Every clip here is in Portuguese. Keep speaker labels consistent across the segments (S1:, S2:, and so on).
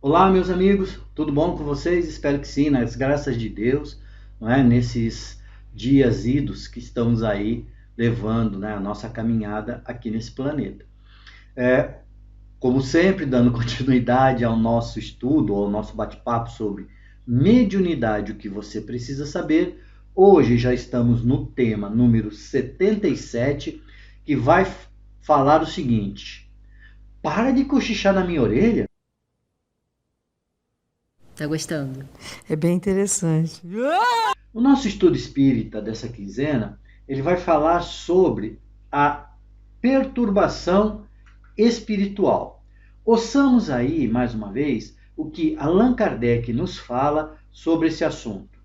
S1: Olá, meus amigos, tudo bom com vocês? Espero que sim, nas graças de Deus, não é? Nesses dias idos que estamos aí levando, né, a nossa caminhada aqui nesse planeta. É, Como sempre, dando continuidade ao nosso estudo, ao nosso bate-papo sobre mediunidade, o que você precisa saber. Hoje já estamos no tema número 77, que vai falar o seguinte: para de cochichar na minha orelha.
S2: Tá gostando?
S3: É bem interessante.
S1: O nosso estudo espírita dessa quinzena, ele vai falar sobre a perturbação espiritual. Ouçamos aí, mais uma vez, o que Allan Kardec nos fala sobre esse assunto.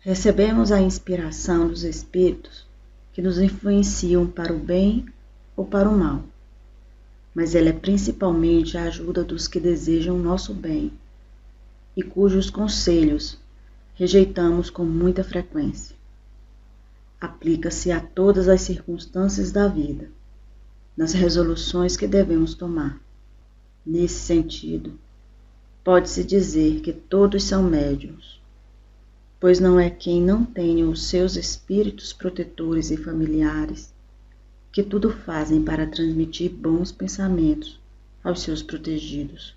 S4: Recebemos a inspiração dos Espíritos que nos influenciam para o bem ou para o mal, mas ela é principalmente a ajuda dos que desejam o nosso bem e cujos conselhos rejeitamos com muita frequência. Aplica-se a todas as circunstâncias da vida, nas resoluções que devemos tomar. Nesse sentido, pode-se dizer que todos são médiuns, pois não é quem não tenha os seus espíritos protetores e familiares que tudo fazem para transmitir bons pensamentos aos seus protegidos.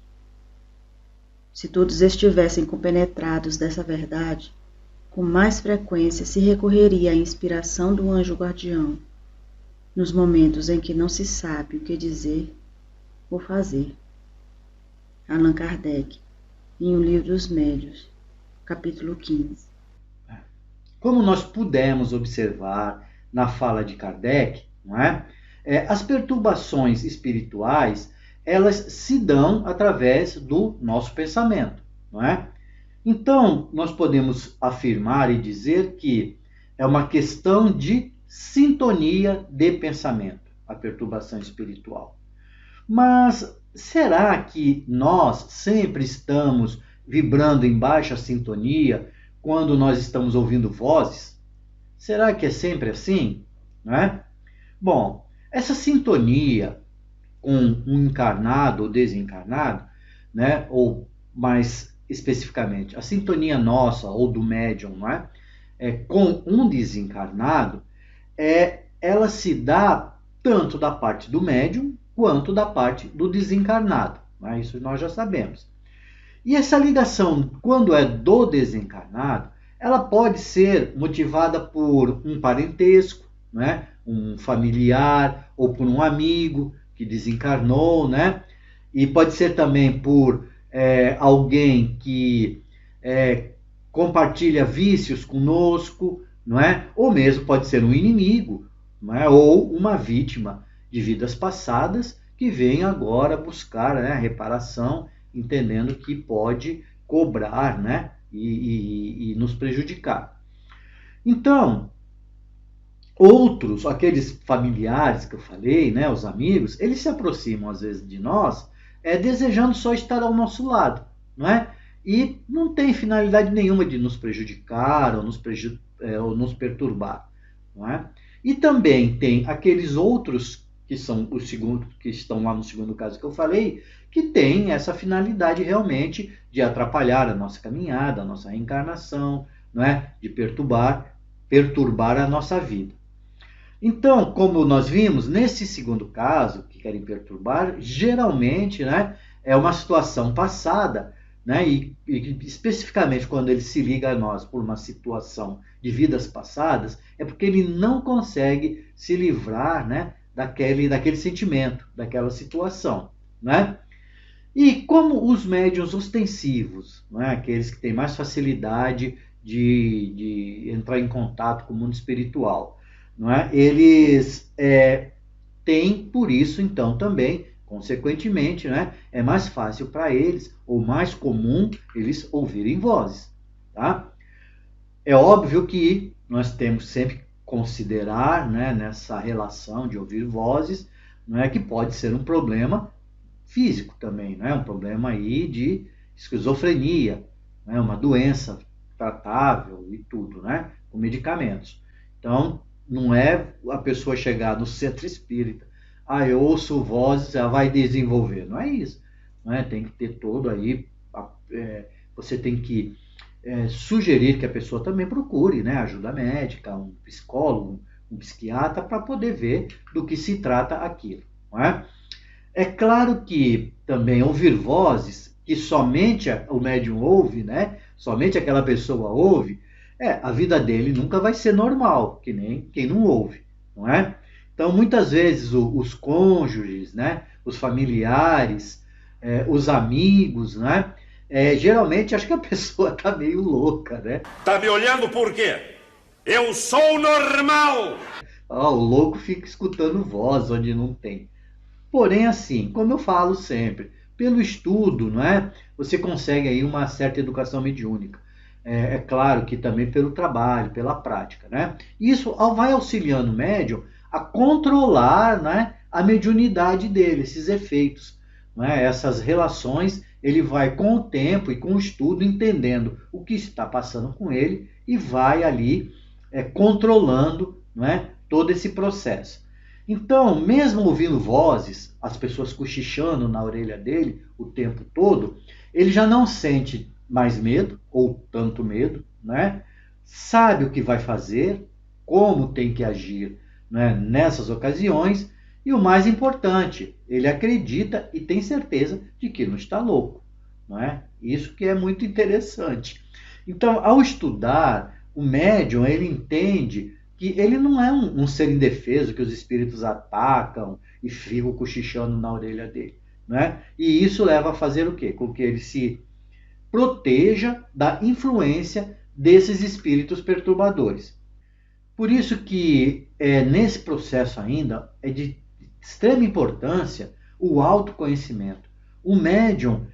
S4: Se todos estivessem compenetrados dessa verdade, com mais frequência se recorreria à inspiração do anjo guardião, nos momentos em que não se sabe o que dizer ou fazer. Allan Kardec, em O Livro dos Médiuns, capítulo 15.
S1: Como nós pudemos observar na fala de Kardec, não é? As perturbações espirituais, elas se dão através do nosso pensamento, não é? Então, nós podemos afirmar e dizer que é uma questão de sintonia de pensamento, a perturbação espiritual. Mas será que nós sempre estamos vibrando em baixa sintonia quando nós estamos ouvindo vozes? Será que é sempre assim? Não é? Bom, essa sintonia com um encarnado ou desencarnado, né, ou mais especificamente, a sintonia nossa ou do médium, não é? Com um desencarnado, ela se dá tanto da parte do médium quanto da parte do desencarnado. Né? Isso nós já sabemos. E essa ligação, quando é do desencarnado, ela pode ser motivada por um parentesco, né? Um familiar ou por um amigo que desencarnou, né? E pode ser também por alguém que compartilha vícios conosco, não é? Ou mesmo pode ser um inimigo, não é? Ou uma vítima de vidas passadas que vem agora buscar, né, a reparação, entendendo que pode cobrar, né, e nos prejudicar. Então, outros, aqueles familiares que eu falei, né, os amigos, eles se aproximam às vezes de nós, desejando só estar ao nosso lado, não é? E não tem finalidade nenhuma de nos prejudicar ou nos perturbar, não é? E também tem aqueles outros que são os segundos, que estão lá no segundo caso que eu falei, que tem essa finalidade realmente de atrapalhar a nossa caminhada, a nossa reencarnação, não é? De perturbar a nossa vida. Então, como nós vimos, nesse segundo caso, que querem perturbar, geralmente, né, é uma situação passada, né, e especificamente quando ele se liga a nós por uma situação de vidas passadas, é porque ele não consegue se livrar, né, daquele sentimento, daquela situação. Né? E como os médiuns ostensivos, né, aqueles que têm mais facilidade de entrar em contato com o mundo espiritual, não é? Eles têm, por isso, então, também, consequentemente, né, é mais fácil para eles, ou mais comum, eles ouvirem vozes. Tá? É óbvio que nós temos sempre que considerar, né, nessa relação de ouvir vozes, não é, que pode ser um problema físico também, né, um problema aí de esquizofrenia, né, uma doença tratável e tudo, né, com medicamentos. Então, não é a pessoa chegar no centro espírita eu ouço vozes, ela vai desenvolver. Não é isso. Não é? Tem que ter todo aí, você tem que sugerir que a pessoa também procure, né, ajuda médica, um psicólogo, um psiquiatra, para poder ver do que se trata aquilo. Não é? É claro que também ouvir vozes que somente o médium ouve, né, somente aquela pessoa ouve, a vida dele nunca vai ser normal, que nem quem não ouve, não é? Então, muitas vezes, os cônjuges, né, os familiares, os amigos, né, geralmente acho que a pessoa está meio louca, né?
S2: Tá me olhando por quê? Eu sou normal!
S1: O louco fica escutando voz onde não tem. Porém, assim, como eu falo sempre, pelo estudo, não é? Você consegue aí uma certa educação mediúnica. É claro que também pelo trabalho, pela prática, né? Isso vai auxiliando o médium a controlar, né, a mediunidade dele, esses efeitos, né? Essas relações, ele vai com o tempo e com o estudo entendendo o que está passando com ele e vai ali controlando, não é, todo esse processo. Então, mesmo ouvindo vozes, as pessoas cochichando na orelha dele o tempo todo, ele já não sente mais medo, ou tanto medo, né? Sabe o que vai fazer, como tem que agir, né, nessas ocasiões, e o mais importante, ele acredita e tem certeza de que não está louco. Não é? Isso que é muito interessante. Então, ao estudar, o médium ele entende que ele não é um ser indefeso que os espíritos atacam e ficam cochichando na orelha dele. Né? E isso leva a fazer o quê? Com que ele se proteja da influência desses espíritos perturbadores. Por isso que nesse processo ainda é de extrema importância o autoconhecimento. O médium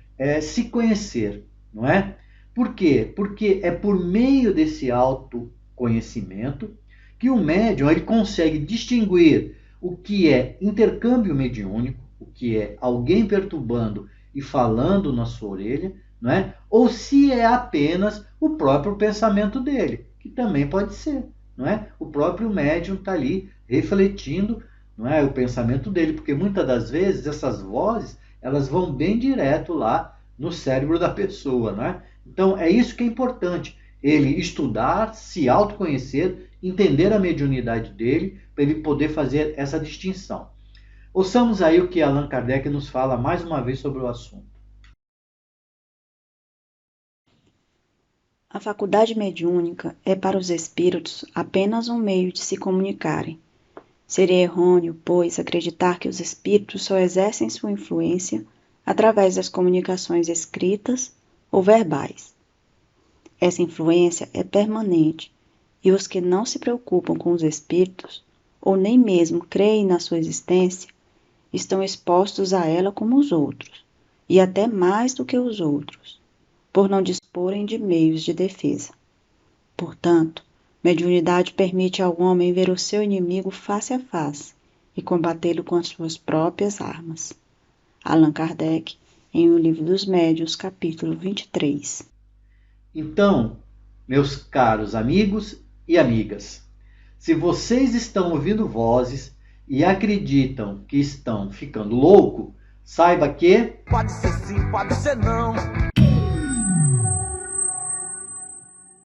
S1: se conhecer, não é? Por quê? Porque é por meio desse autoconhecimento que o médium ele consegue distinguir o que é intercâmbio mediúnico, o que é alguém perturbando e falando na sua orelha, não é? Ou se é apenas o próprio pensamento dele, que também pode ser. Não é? O próprio médium está ali refletindo, não é, o pensamento dele, porque muitas das vezes essas vozes elas vão bem direto lá no cérebro da pessoa. Não é? Então é isso que é importante, ele estudar, se autoconhecer, entender a mediunidade dele, para ele poder fazer essa distinção. Ouçamos aí o que Allan Kardec nos fala mais uma vez sobre o assunto.
S4: A faculdade mediúnica é para os espíritos apenas um meio de se comunicarem. Seria errôneo, pois, acreditar que os espíritos só exercem sua influência através das comunicações escritas ou verbais. Essa influência é permanente e os que não se preocupam com os espíritos, ou nem mesmo creem na sua existência, estão expostos a ela como os outros, e até mais do que os outros, por não disporem de meios de defesa. Portanto, mediunidade permite ao homem ver o seu inimigo face a face e combatê-lo com as suas próprias armas. Allan Kardec, em O Livro dos Médiuns, capítulo 23.
S1: Então, meus caros amigos e amigas, se vocês estão ouvindo vozes e acreditam que estão ficando louco, saiba que...
S5: Pode ser sim, pode ser não.